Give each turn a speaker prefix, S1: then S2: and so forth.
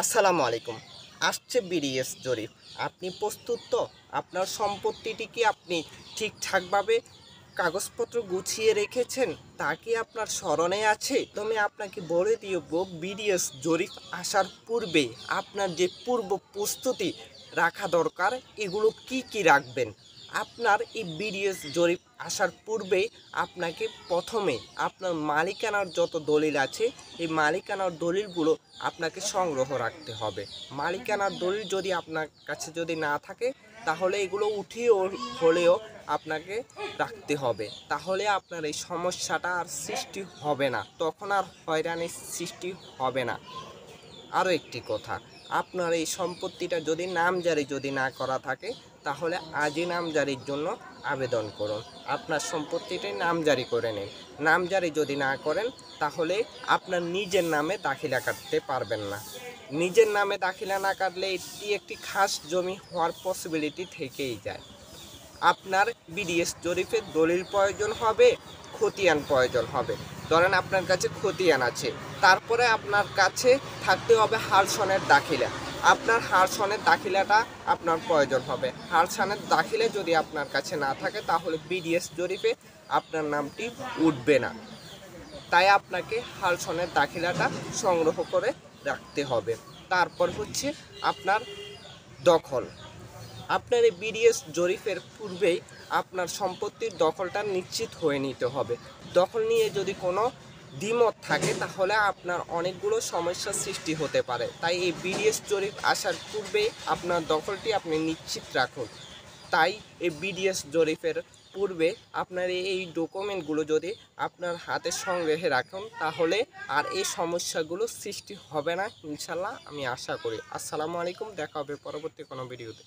S1: আসসালামু আলাইকুম। আসছে বিডিএস জরিপ। আপনি প্রস্তুত তো? আপনার সম্পত্তিটি কি আপনি ঠিকঠাকভাবে কাগজপত্র গুছিয়ে রেখেছেন? তা কি আপনার স্মরণে আছে? আমি আপনাকে বলে দিব বিডিএস জরিপ আসার পূর্বে আপনার যে পূর্ব প্রস্তুতি রাখা দরকার এগুলো কি কি রাখবেন। আপনার এই বিডিএস জরিপ আসার পূর্বে আপনাকে প্রথমে আপনার মালিকানার যত দলিল আছে এই মালিকানার দলিলগুলো আপনাকে সংগ্রহ রাখতে হবে। মালিকানার দলিল যদি আপনার কাছে যদি না থাকে তাহলে এগুলো উঠিয়ে হলেও আপনাকে রাখতে হবে, তাহলে আপনার এই সমস্যাটা আর সৃষ্টি হবে না, তখন আর হয়রানির সৃষ্টি হবে না। আরও একটি কথা, আপনার এই সম্পত্তিটা যদি নামজারি যদি না করা থাকে তাহলে আজই নামজারির জন্য আবেদন করুন। আপনার সম্পত্তিটি নামজারি করে নিন। নামজারি যদি না করেন তাহলে আপনার নিজের নামে দাখিলা কাটতে পারবেন না। নিজের নামে দাখিলা না কাটলে এটি একটি খাস জমি হওয়ার পসিবিলিটি থেকেই যায়। আপনার বিডিএস জরিপের দলিল প্রয়োজন হবে, খতিয়ান প্রয়োজন হবে। ধরেন আপনার কাছে খতিয়ান আছে, তারপরে আপনার কাছে থাকতে হবে হালসনের দাখিলা। আপনার হালসনের দাখিলাটা আপনার প্রয়োজন হবে। হালসনের দাখিলা যদি আপনার কাছে না থাকে তাহলে বিডিএস জরিপে আপনার নামটি উঠবে না। তাই আপনাকে হালসনের দাখিলাটা সংগ্রহ করে রাখতে হবে। তারপর হচ্ছে আপনার দখল। আপনার এই বিডিএস জরিপের পূর্বেই আপনার সম্পত্তির দখলটা নিশ্চিত হয়ে নিতে হবে। দখল নিয়ে যদি কোনো দ্বিমত থাকে তাহলে আপনার অনেকগুলো সমস্যার সৃষ্টি হতে পারে। তাই এই বিডিএস জরিপ আসার পূর্বেই আপনার দখলটি আপনি নিশ্চিত রাখুন। তাই এই বিডিএস জরিপের পূর্বে আপনার এই ডকুমেন্টগুলো যদি আপনার হাতে সংগ্রহে রাখুন তাহলে আর এই সমস্যাগুলো সৃষ্টি হবে না ইনশাল্লাহ, আমি আশা করি। আসসালামু আলাইকুম, দেখা হবে পরবর্তী কোনো ভিডিওতে।